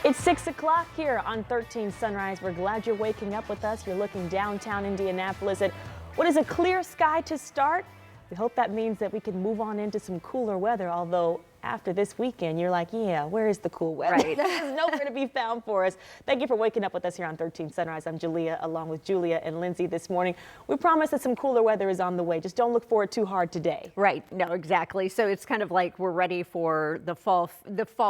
It's 6 o'clock here on 13 Sunrise. We're glad you're waking up with us. You're looking downtown Indianapolis at what is a clear sky to start. We hope that means that we can move on into some cooler weather, although after this weekend, you're like, yeah, where is the cool weather? Right. There's nowhere to be found for us. Thank you for waking up with us here on 13 Sunrise. I'm Julia, along with Julia and Lindsay this morning. We promise that some cooler weather is on the way. Just don't look for it too hard today. Right. No, exactly. So it's kind of like we're ready for the fall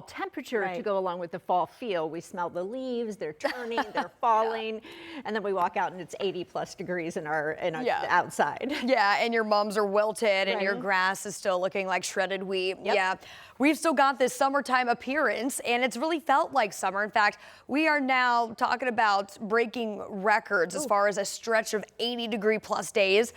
temperature to go along with the fall feel. We smell the leaves, they're turning, they're falling, and then we walk out and it's 80+ degrees in our outside. Yeah, and your mums are wilted and your grass is still looking like shredded wheat. Yep. Yeah. We've still got this summertime appearance, and it's really felt like summer. In fact, we are now talking about breaking records as far as a stretch of 80-degree-plus days.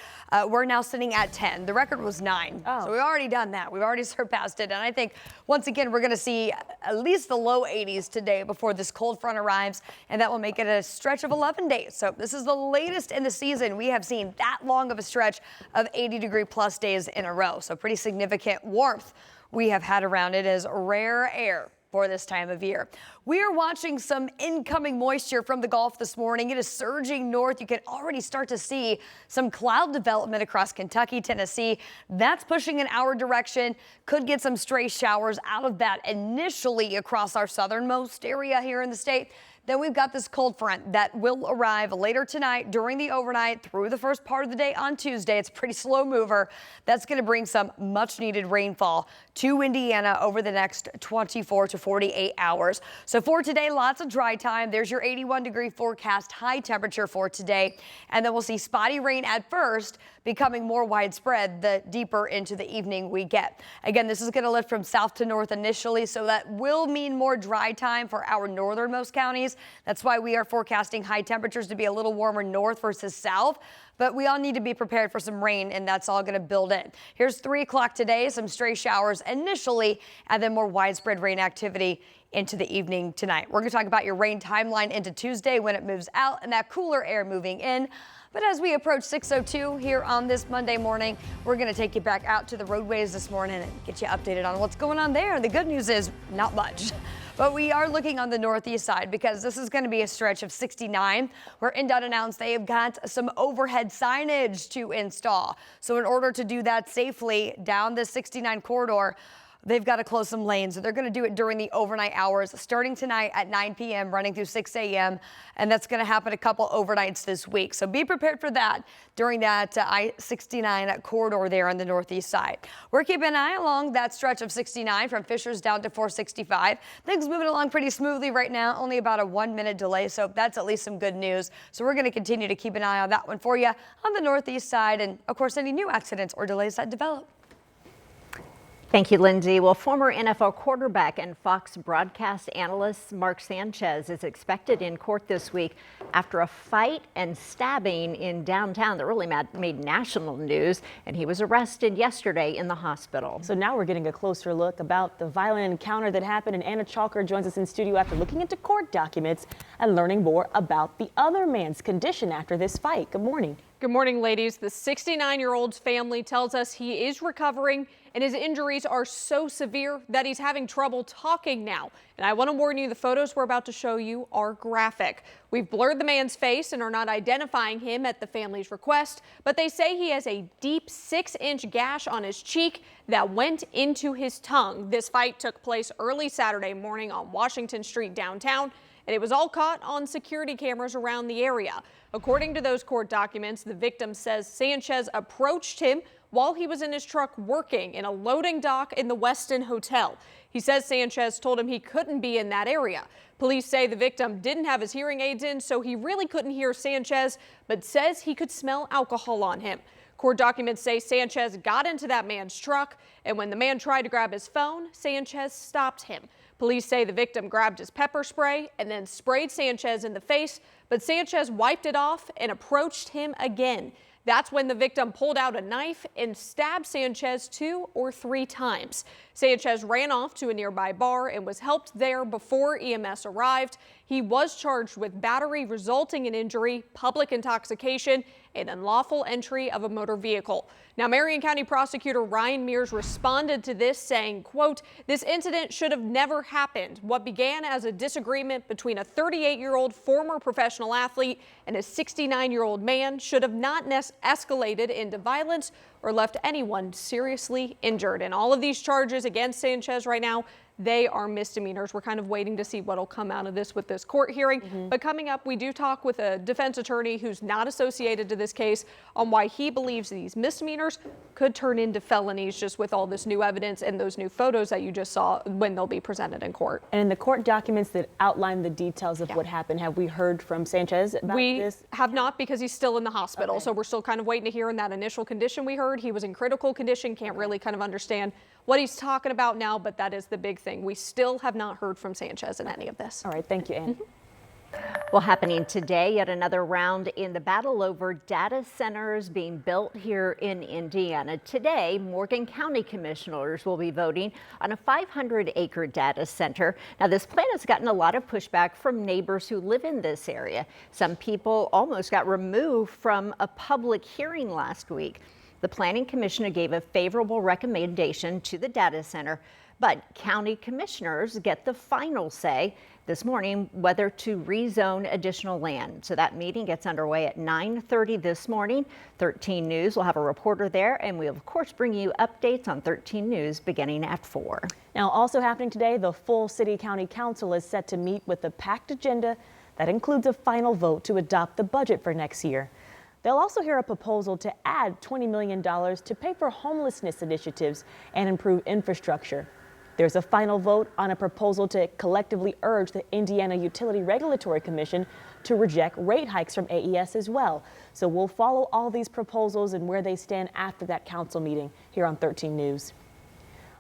We're now sitting at 10. The record was 9. So we've already done that. We've already surpassed it. And I think, once again, we're going to see at least the low 80s today before this cold front arrives, and that will make it a stretch of 11 days. So this is the latest in the season we have seen that long of a stretch of 80-degree-plus days in a row. So pretty significant warmth we have had around. It is rare air for this time of year. We are watching some incoming moisture from the Gulf this morning. It is surging north. You can already start to see some cloud development across Kentucky, Tennessee. That's pushing in our direction. Could get some stray showers out of that initially across our southernmost area here in the state. Then we've got this cold front that will arrive later tonight during the overnight through the first part of the day on Tuesday. It's a pretty slow mover. That's going to bring some much needed rainfall to Indiana over the next 24 to 48 hours. So for today, lots of dry time. There's your 81-degree forecast high temperature for today. And then we'll see spotty rain at first, becoming more widespread the deeper into the evening we get. Again, this is going to lift from south to north initially, so that will mean more dry time for our northernmost counties. That's why we are forecasting high temperatures to be a little warmer north versus south. But we all need to be prepared for some rain, and that's all going to build in. Here's 3 o'clock today, some stray showers initially, and then more widespread rain activity into the evening tonight. We're going to talk about your rain timeline into Tuesday when it moves out and that cooler air moving in. But as we approach 6:02 here on this Monday morning, we're going to take you back out to the roadways this morning and get you updated on what's going on there. The good news is not much. But we are looking on the northeast side because this is going to be a stretch of 69 where INDOT announced they have got some overhead signage to install. So in order to do that safely down the 69 corridor, they've got to close some lanes. So they're going to do it during the overnight hours, starting tonight at 9 p.m., running through 6 a.m. And that's going to happen a couple overnights this week. So be prepared for that during that I-69 corridor there on the northeast side. We're keeping an eye along that stretch of 69 from Fishers down to 465. Things moving along pretty smoothly right now, only about a 1-minute delay. So that's at least some good news. So we're going to continue to keep an eye on that one for you on the northeast side. And of course, any new accidents or delays that develop. Thank you, Lindsay. Well, former NFL quarterback and Fox broadcast analyst Mark Sanchez is expected in court this week after a fight and stabbing in downtown that really made national news, and he was arrested yesterday in the hospital. So now we're getting a closer look about the violent encounter that happened, and Anna Chalker joins us in studio after looking into court documents and learning more about the other man's condition after this fight. Good morning. Good morning, ladies. The 69-year-old's family tells us he is recovering and his injuries are so severe that he's having trouble talking now. And I want to warn you, the photos we're about to show you are graphic. We've blurred the man's face and are not identifying him at the family's request, but they say he has a deep 6-inch gash on his cheek that went into his tongue. This fight took place early Saturday morning on Washington Street downtown, and it was all caught on security cameras around the area. According to those court documents, the victim says Sanchez approached him while he was in his truck working in a loading dock in the Westin Hotel. He says Sanchez told him he couldn't be in that area. Police say the victim didn't have his hearing aids in, so he really couldn't hear Sanchez, but says he could smell alcohol on him. Court documents say Sanchez got into that man's truck, and when the man tried to grab his phone, Sanchez stopped him. Police say the victim grabbed his pepper spray and then sprayed Sanchez in the face, but Sanchez wiped it off and approached him again. That's when the victim pulled out a knife and stabbed Sanchez 2 or 3 times. Sanchez ran off to a nearby bar and was helped there before EMS arrived. He was charged with battery resulting in injury, public intoxication, and unlawful entry of a motor vehicle. Now, Marion County Prosecutor Ryan Mears responded to this saying, quote, "This incident should have never happened. What began as a disagreement between a 38-year-old former professional athlete and a 69-year-old man should have not escalated into violence or left anyone seriously injured." And all of these charges against Sanchez right now, they are misdemeanors. We're kind of waiting to see what'll come out of this with this court hearing. But coming up, we do talk with a defense attorney who's not associated to this case on why he believes these misdemeanors could turn into felonies just with all this new evidence and those new photos that you just saw when they'll be presented in court. And in the court documents that outline the details of what happened, have we heard from Sanchez about this? We have not, because he's still in the hospital. So we're still kind of waiting to hear. In that initial condition we heard, he was in critical condition. Can't really kind of understand what he's talking about now, but that is the big thing. We still have not heard from Sanchez in any of this. All right, thank you, Ann. Well, happening today, yet another round in the battle over data centers being built here in Indiana. Today, Morgan County commissioners will be voting on a 500-acre data center. Now, this plan has gotten a lot of pushback from neighbors who live in this area. Some people almost got removed from a public hearing last week. The Planning Commission gave a favorable recommendation to the data center, but county commissioners get the final say this morning whether to rezone additional land. So that meeting gets underway at 9:30 this morning. 13 News will have a reporter there, and we'll, of course, bring you updates on 13 News beginning at 4. Now, also happening today, the full City-County Council is set to meet with a packed agenda that includes a final vote to adopt the budget for next year. They'll also hear a proposal to add $20 million to pay for homelessness initiatives and improve infrastructure. There's a final vote on a proposal to collectively urge the Indiana Utility Regulatory Commission to reject rate hikes from AES as well. So we'll follow all these proposals and where they stand after that council meeting here on 13 News.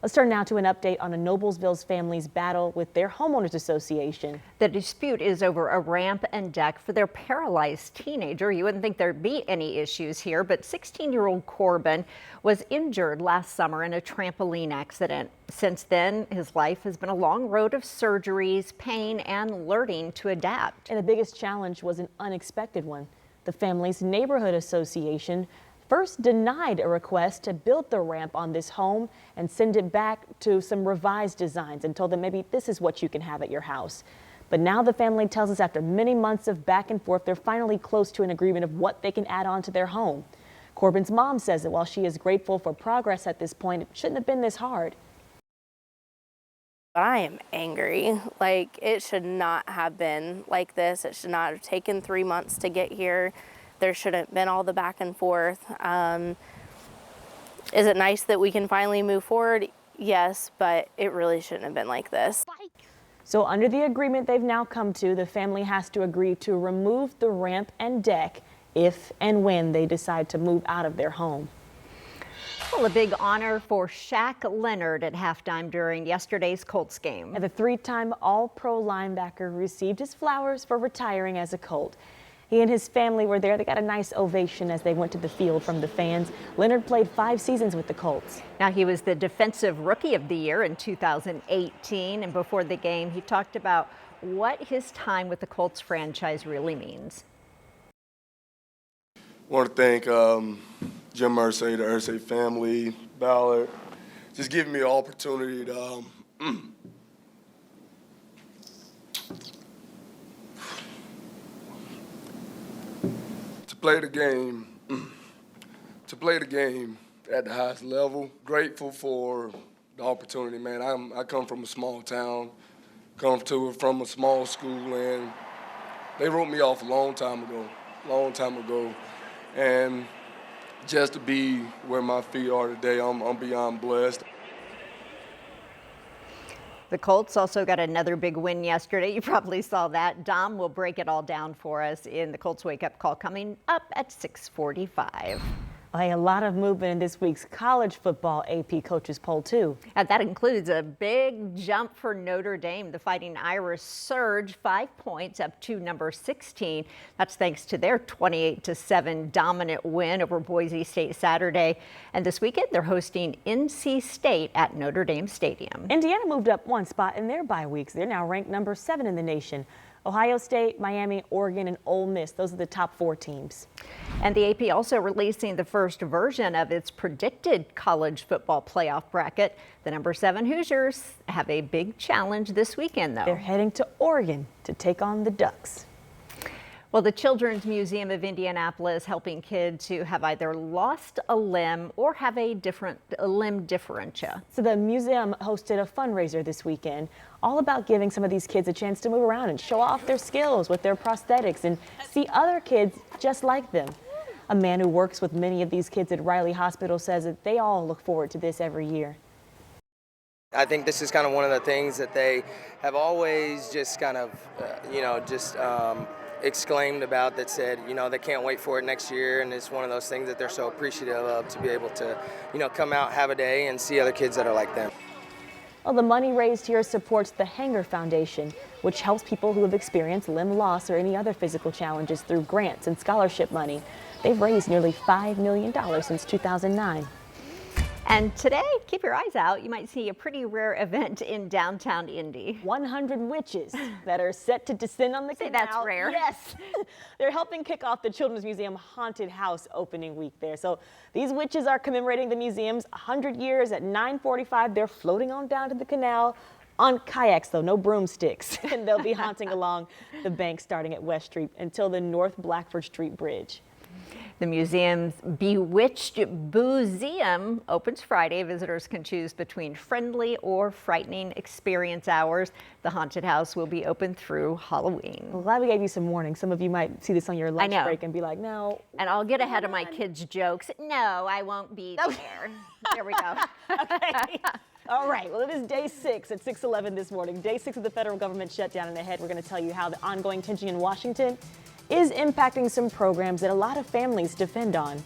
Let's turn now to an update on a Noblesville's family's battle with their homeowners association. The dispute is over a ramp and deck for their paralyzed teenager. You wouldn't think there'd be any issues here, but 16-year-old Corbin was injured last summer in a trampoline accident. Since then, his life has been a long road of surgeries, pain, and learning to adapt. And the biggest challenge was an unexpected one. The family's neighborhood association first denied a request to build the ramp on this home and send it back to some revised designs and told them maybe this is what you can have at your house. But now the family tells us after many months of back and forth, they're finally close to an agreement of what they can add on to their home. Corbin's mom says that while she is grateful for progress at this point, it shouldn't have been this hard. I am angry. Like, it should not have been like this. It should not have taken 3 months to get here. There shouldn't have been all the back and forth. Is it nice that we can finally move forward? Yes, but it really shouldn't have been like this. So under the agreement they've now come to, the family has to agree to remove the ramp and deck if and when they decide to move out of their home. Well, a big honor for Shaq Leonard at halftime during yesterday's Colts game. And the three-time All-Pro linebacker received his flowers for retiring as a Colt. He and his family were there. They got a nice ovation as they went to the field from the fans. Leonard played 5 seasons with the Colts. Now, he was the Defensive Rookie of the Year in 2018. And before the game, he talked about what his time with the Colts franchise really means. I want to thank Jim Irsay, the Irsay family, Ballard, just giving me an opportunity to play the game, at the highest level. Grateful for the opportunity, man. I come from a small town, from a small school, and they wrote me off a long time ago. And just to be where my feet are today, I'm beyond blessed. The Colts also got another big win yesterday. You probably saw that. Dom will break it all down for us in the Colts wake-up call coming up at 6:45. A lot of movement in this week's college football AP coaches poll, too. And that includes a big jump for Notre Dame. The Fighting Irish surge 5 points up to number 16. That's thanks to their 28-7 dominant win over Boise State Saturday. And this weekend, they're hosting NC State at Notre Dame Stadium. Indiana moved up 1 spot in their bye weeks. They're now ranked number 7 in the nation. Ohio State, Miami, Oregon, and Ole Miss. Those are the top 4 teams. And the AP also releasing the first version of its predicted college football playoff bracket. The number 7 Hoosiers have a big challenge this weekend, though. They're heading to Oregon to take on the Ducks. Well, the Children's Museum of Indianapolis helping kids who have either lost a limb or have a limb differentia. So the museum hosted a fundraiser this weekend, all about giving some of these kids a chance to move around and show off their skills with their prosthetics and see other kids just like them. A man who works with many of these kids at Riley Hospital says that they all look forward to this every year. I think this is kind of one of the things that they have always just kind of, exclaimed about, that said, they can't wait for it next year, and it's one of those things that they're so appreciative of, to be able to, come out, have a day, and see other kids that are like them. Well, the money raised here supports the Hanger Foundation, which helps people who have experienced limb loss or any other physical challenges through grants and scholarship money. They've raised nearly $5 million since 2009. And today, keep your eyes out. You might see a pretty rare event in downtown Indy. 100 witches that are set to descend on the canal. That's rare. Yes. They're helping kick off the Children's Museum Haunted House opening week there. So these witches are commemorating the museum's 100 years. At 9:45, they're floating on down to the canal on kayaks, though, no broomsticks. And they'll be haunting along the bank starting at West Street until the North Blackford Street Bridge. The museum's Bewitched Boozeum opens Friday. Visitors can choose between friendly or frightening experience hours. The haunted house will be open through Halloween. I'm glad we gave you some warning. Some of you might see this on your lunch break and be like, no. And I'll get ahead of my kids' jokes. No, I won't be there. There we go. Okay. All right. Well, it is day 6 at 6:11 this morning. Day 6 of the federal government shutdown. And ahead, we're going to tell you how the ongoing tension in Washington is impacting some programs that a lot of families depend on.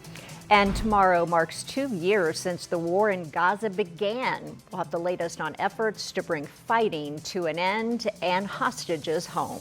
And tomorrow marks 2 years since the war in Gaza began. We'll have the latest on efforts to bring fighting to an end and hostages home.